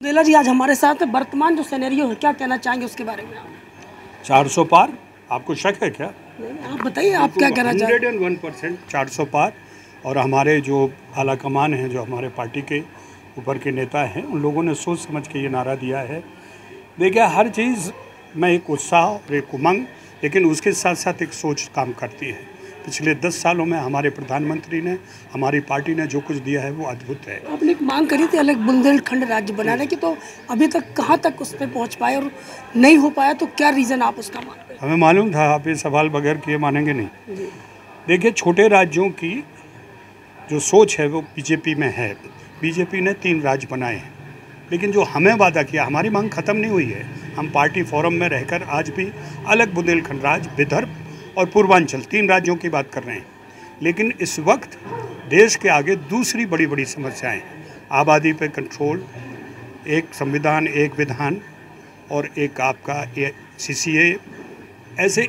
बेला जी आज हमारे साथ वर्तमान जो सिनेरियो है, क्या कहना चाहेंगे उसके बारे में? 400 पार, आपको शक है क्या? आप बताइए, आप क्या कहना चाहेंगे? 101% 400 पार। और हमारे जो आला कमान हैं, जो हमारे पार्टी के ऊपर के नेता हैं, उन लोगों ने सोच समझ के ये नारा दिया है। देखिए, हर चीज़ में एक उत्साह और एक उमंग, लेकिन उसके साथ साथ एक सोच काम करती है। पिछले 10 सालों में हमारे प्रधानमंत्री ने, हमारी पार्टी ने जो कुछ दिया है वो अद्भुत है। आपने एक मांग करी थी अलग बुंदेलखंड राज्य बनाने की, तो अभी तक कहाँ तक उस पर पहुँच पाए और नहीं हो पाया, तो क्या रीज़न आप उसका मानते हैं? हमें मालूम था आप ये सवाल बगैर किए मानेंगे नहीं। देखिए, छोटे राज्यों की जो सोच है वो बीजेपी में है। बीजेपी ने 3 राज्य बनाए हैं, लेकिन जो हमें वादा किया, हमारी मांग खत्म नहीं हुई है। हम पार्टी फोरम में रहकर आज भी अलग बुंदेलखंड राज्य, विदर्भ और पूर्वांचल 3 राज्यों की बात कर रहे हैं। लेकिन इस वक्त देश के आगे दूसरी बड़ी बड़ी समस्याएं हैं। आबादी पर कंट्रोल, एक संविधान, एक विधान और एक आपका CCA,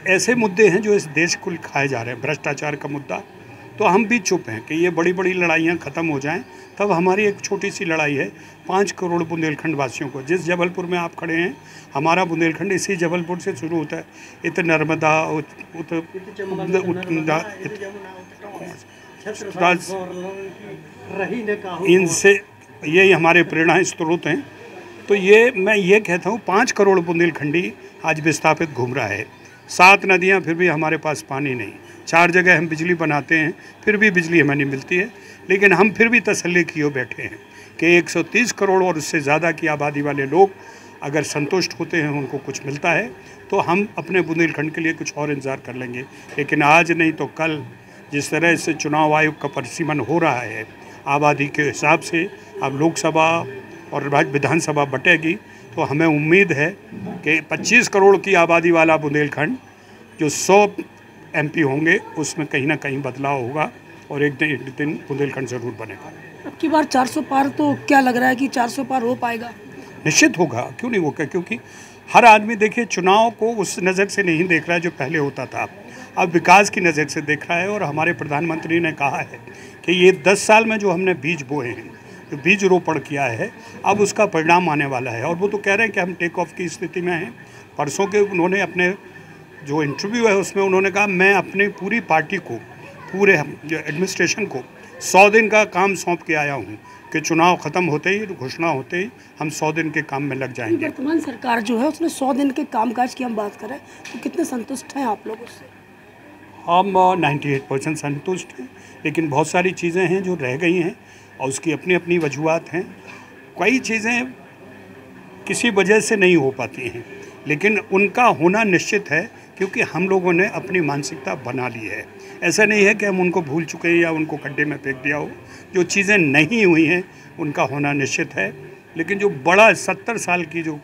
ऐसे मुद्दे हैं जो इस देश को खाए जा रहे हैं। भ्रष्टाचार का मुद्दा, तो हम भी चुप हैं कि ये बड़ी बड़ी लड़ाइयाँ ख़त्म हो जाएं। तब हमारी एक छोटी सी लड़ाई है 5 करोड़ बुंदेलखंड वासियों को। जिस जबलपुर में आप खड़े हैं, हमारा बुंदेलखंड इसी जबलपुर से शुरू होता है। इत नर्मदा इनसे ये हमारे प्रेरणा स्रोत हैं। तो मैं ये कहता हूँ, 5 करोड़ बुंदेलखंडी आज विस्थापित घूम रहा है। 7 नदियाँ, फिर भी हमारे पास पानी नहीं। 4 जगह हम बिजली बनाते हैं, फिर भी बिजली हमें नहीं मिलती है। लेकिन हम फिर भी तसल्ली किए बैठे हैं कि 130 करोड़ और उससे ज़्यादा की आबादी वाले लोग अगर संतुष्ट होते हैं, उनको कुछ मिलता है, तो हम अपने बुंदेलखंड के लिए कुछ और इंतज़ार कर लेंगे। लेकिन आज नहीं तो कल, जिस तरह से चुनाव आयोग का परिसीमन हो रहा है आबादी के हिसाब से, अब लोकसभा और राज्य विधानसभा बटेगी, तो हमें उम्मीद है कि 25 करोड़ की आबादी वाला बुंदेलखंड, जो 100 MP होंगे, उसमें कहीं ना कहीं बदलाव होगा और एक दिन बुंदेलखंड ज़रूर बनेगा। अब की बार 400 पार, तो क्या लग रहा है कि 400 पार हो पाएगा? निश्चित होगा, क्यों नहीं होगा, क्योंकि हर आदमी देखिए चुनाव को उस नज़र से नहीं देख रहा है जो पहले होता था। अब विकास की नज़र से देख रहा है। और हमारे प्रधानमंत्री ने कहा है कि ये 10 साल में जो हमने बीज बोए हैं, जो बीज रोपण किया है, अब उसका परिणाम आने वाला है। और वो तो कह रहे हैं कि हम टेक ऑफ की स्थिति में हैं। परसों के उन्होंने अपने जो इंटरव्यू है उसमें उन्होंने कहा, मैं अपनी पूरी पार्टी को, पूरे एडमिनिस्ट्रेशन को 100 दिन का काम सौंप के आया हूँ कि चुनाव ख़त्म होते ही, घोषणा होते ही हम 100 दिन के काम में लग जाएंगे। वर्तमान सरकार जो है उसने 100 दिन के कामकाज की हम बात करें, तो कितने संतुष्ट हैं आप लोग उससे? हम 98% संतुष्ट हैं, लेकिन बहुत सारी चीज़ें हैं जो रह गई हैं और उसकी अपनी अपनी वजूहत हैं। कई चीज़ें किसी वजह से नहीं हो पाती हैं, लेकिन उनका होना निश्चित है, क्योंकि हम लोगों ने अपनी मानसिकता बना ली है। ऐसा नहीं है कि हम उनको भूल चुके हैं या उनको गड्ढे में फेंक दिया हो। जो चीज़ें नहीं हुई हैं उनका होना निश्चित है, लेकिन जो बड़ा 70 साल की जो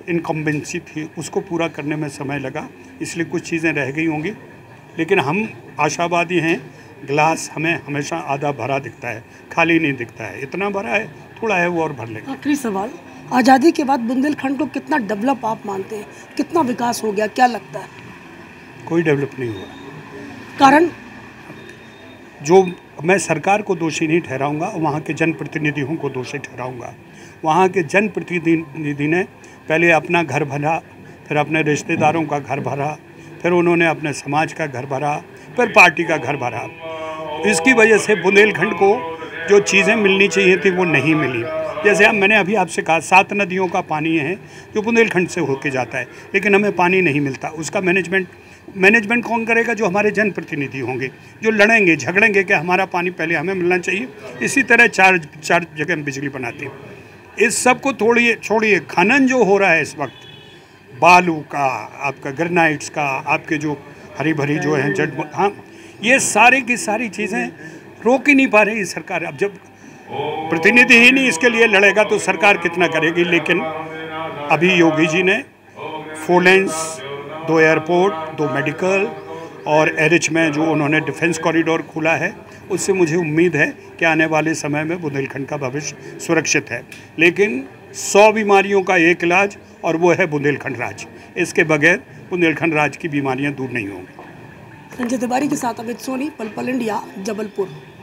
इनकम्बेंसी थी उसको पूरा करने में समय लगा, इसलिए कुछ चीज़ें रह गई होंगी। लेकिन हम आशावादी हैं। गिलास हमें हमेशा आधा भरा दिखता है, खाली नहीं दिखता है। इतना भरा है, थोड़ा है, वो और भर लेंगे। आखिरी सवाल, आज़ादी के बाद बुंदेलखंड को कितना डेवलप आप मानते हैं? कितना विकास हो गया, क्या लगता है? कोई डेवलप नहीं हुआ। कारण? जो मैं सरकार को दोषी नहीं ठहराऊंगा, वहाँ के जनप्रतिनिधियों को दोषी ठहराऊंगा। वहाँ के जनप्रतिनिधि ने पहले अपना घर भरा, फिर अपने रिश्तेदारों का घर भरा, फिर उन्होंने अपने समाज का घर भरा, फिर पार्टी का घर भरा। इसकी वजह से बुंदेलखंड को जो चीज़ें मिलनी चाहिए थी वो नहीं मिली। जैसे मैंने अभी आपसे कहा, 7 नदियों का पानी है जो बुंदेलखंड से होके जाता है, लेकिन हमें पानी नहीं मिलता। उसका मैनेजमेंट कौन करेगा? जो हमारे जनप्रतिनिधि होंगे, जो लड़ेंगे झगड़ेंगे कि हमारा पानी पहले हमें मिलना चाहिए। इसी तरह चार जगह हम बिजली बनाते हैं। इस सब को छोड़िए, खनन जो हो रहा है इस वक्त, बालू का, आपका ग्रेनाइट्स का, आपके जो हरी भरी जो है हाँ, ये सारी की सारी चीज़ें रोक ही नहीं पा रही सरकार। अब जब प्रतिनिधि ही नहीं इसके लिए लड़ेगा तो सरकार कितना करेगी। लेकिन अभी योगी जी ने 4 लेन्स, 2 एयरपोर्ट, 2 मेडिकल और एरिच में जो उन्होंने डिफेंस कॉरिडोर खोला है, उससे मुझे उम्मीद है कि आने वाले समय में बुंदेलखंड का भविष्य सुरक्षित है। लेकिन 100 बीमारियों का एक इलाज, और वो है बुंदेलखंड राज्य। इसके बगैर बुंदेलखंड राज्य की बीमारियां दूर नहीं होंगी। संजय तिवारी के साथ अमित सोनी, पल पल इंडिया, जबलपुर।